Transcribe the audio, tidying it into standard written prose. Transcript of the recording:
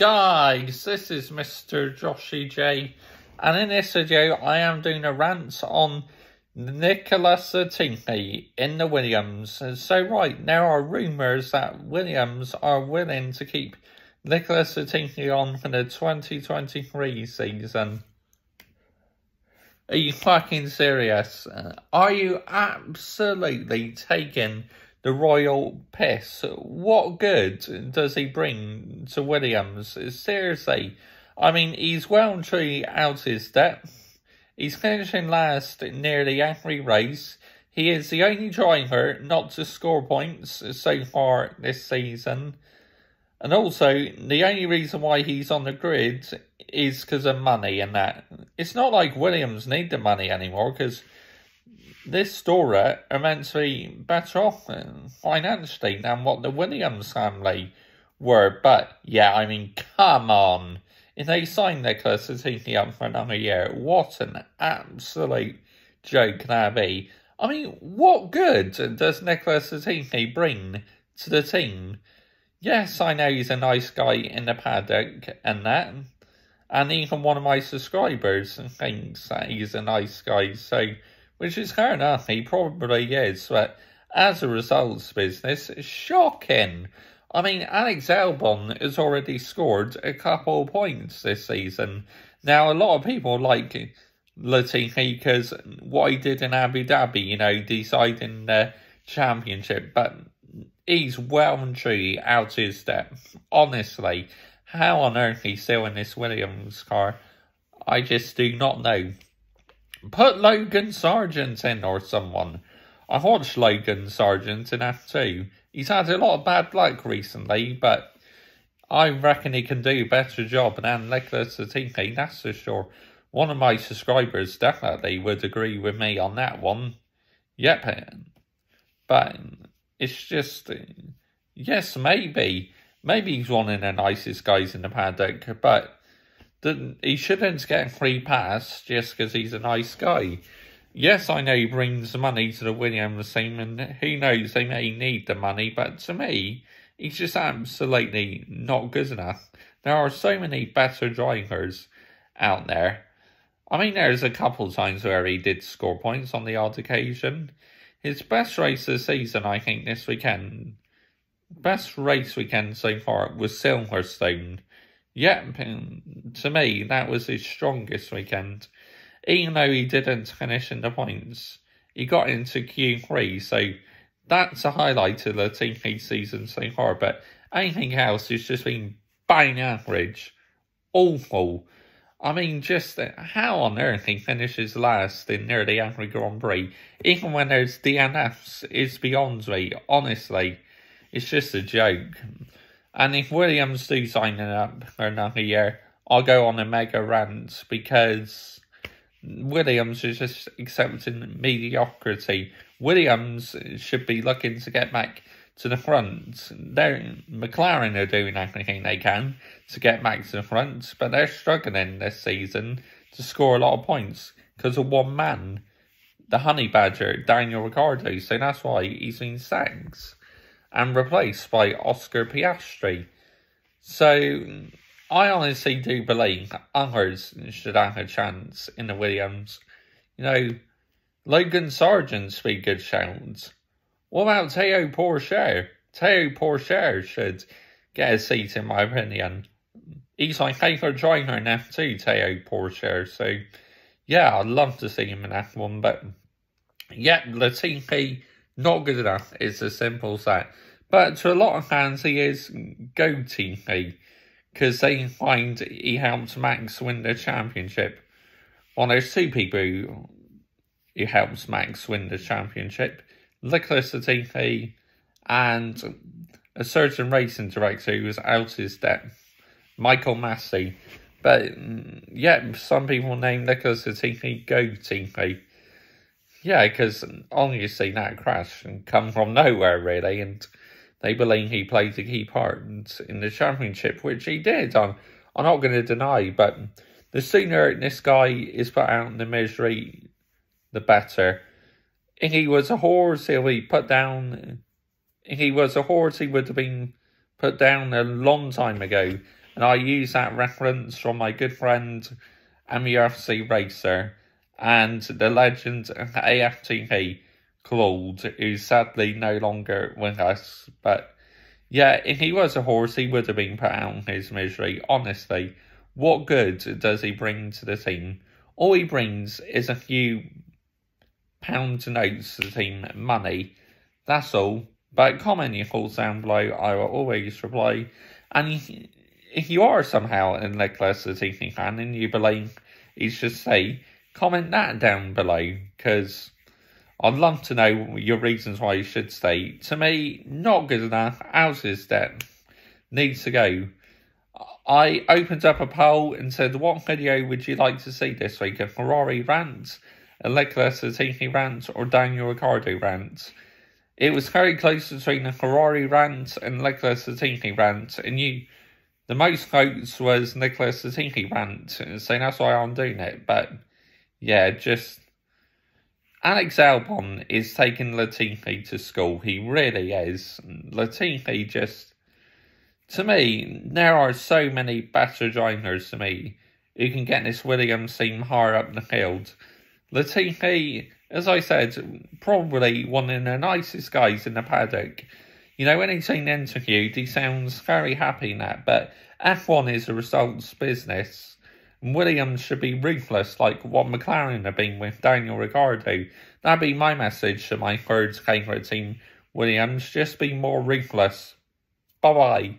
Guys, this is Mr. Joshy J, and in this video I am doing a rant on Nicholas Latifi in the Williams. So right, there are rumours that Williams are willing to keep Nicholas Latifi on for the 2023 season. Are you fucking serious? Are you absolutely taking the royal piss? What good does he bring to Williams? Seriously, I mean, he's well and truly out his depth. He's finishing last in nearly every race. He is the only driver not to score points so far this season. And also, the only reason why he's on the grid is because of money and that. It's not like Williams need the money anymore, because this store are meant to be better off financially than what the Williams family were. But, yeah, I mean, come on. If they signed Nicholas Latifi up for another year, what an absolute joke that be. I mean, what good does Nicholas Latifi bring to the team? Yes, I know he's a nice guy in the paddock and that. And even one of my subscribers thinks that he's a nice guy, so, which is fair enough, he probably is, but as a results business, shocking. I mean, Alex Albon has already scored a couple of points this season. Now, a lot of people like Latifi because what he did in Abu Dhabi, you know, deciding the championship, but he's well and truly out his depth. Honestly, how on earth he's still in this Williams car, I just do not know. Put Logan Sargent in or someone. I watched Logan Sargent in F2. He's had a lot of bad luck recently, but I reckon he can do a better job than Nicholas Latifi, that's for sure. One of my subscribers definitely would agree with me on that one. Yep, but it's just, yes, maybe he's one of the nicest guys in the paddock, but he shouldn't get a free pass just because he's a nice guy. Yes, I know he brings money to the Williams team, and who knows, they may need the money, but to me, he's just absolutely not good enough. There are so many better drivers out there. I mean, there's a couple times where he did score points on the odd occasion. His best race this season, I think, this weekend, best race weekend so far was Silverstone. Yep, to me, that was his strongest weekend. Even though he didn't finish in the points, he got into Q3, so that's a highlight of the Latifi season so far, but anything else has just been bang average. Awful. I mean, just how on earth he finishes last in nearly every Grand Prix, even when there's DNFs, is beyond me, honestly. It's just a joke. And if Williams do sign it up for another year, I'll go on a mega rant, because Williams is just accepting mediocrity. Williams should be looking to get back to the front. McLaren are doing everything they can to get back to the front, but they're struggling this season to score a lot of points because of one man, the honey badger, Daniel Ricciardo. So that's why he's been sacked and replaced by Oscar Piastri. So I honestly do believe others should have a chance in the Williams. You know, Logan Sargent's be good shouts. What about Théo Pourchaire? Théo Pourchaire should get a seat, in my opinion. He's my favourite driver in F2, Théo Pourchaire. So, yeah, I'd love to see him in F1. But, yeah, Latifi, not good enough. It's as simple as that. But to a lot of fans, he is go-Tifi, because they find he helped Max win the championship. Well, there's two people who helps Max win the championship. Nicholas Latifi and a certain racing director who was out his depth, Michael Massey. But, yeah, some people name Nicholas Latifi go-Tifi. Yeah, because obviously that crash come from nowhere, really, and they believe he played a key part in the championship, which he did. I'm not going to deny, but the sooner this guy is put out in the misery, the better. If he was a horse, he'll be put down. If he was a horse, he would have been put down a long time ago. and I use that reference from my good friend MUFC Racer and the legend AFTP Claude, who's sadly no longer with us. But yeah, if he was a horse, he would have been put out in his misery. Honestly, what good does he bring to the team? All he brings is a few pound notes to the team, money. That's all. But comment your thoughts down below. I will always reply. And if you are somehow a Nicholas Latifi fan and you believe he should stay, comment that down below, because I'd love to know your reasons why you should stay. To me, not good enough. Ours is dead. Needs to go. I opened up a poll and said, what video would you like to see this week? A Ferrari rant, a Nicholas Latifi rant, or Daniel Ricciardo rant? It was very close between a Ferrari rant and Nicholas Latifi rant, and the most votes was Nicholas Latifi rant, so that's why I'm doing it. But yeah, just Alex Albon is taking Latifi to school. He really is. Latifi just, to me, there are so many better drivers to me who can get this Williams team higher up the field. Latifi, as I said, probably one of the nicest guys in the paddock. You know, when he's been interviewed, he sounds very happy in that, but F1 is a results business. Williams should be ruthless like what McLaren have been with Daniel Ricciardo. That'd be my message to my third favourite team, Williams. Just be more ruthless. Bye-bye.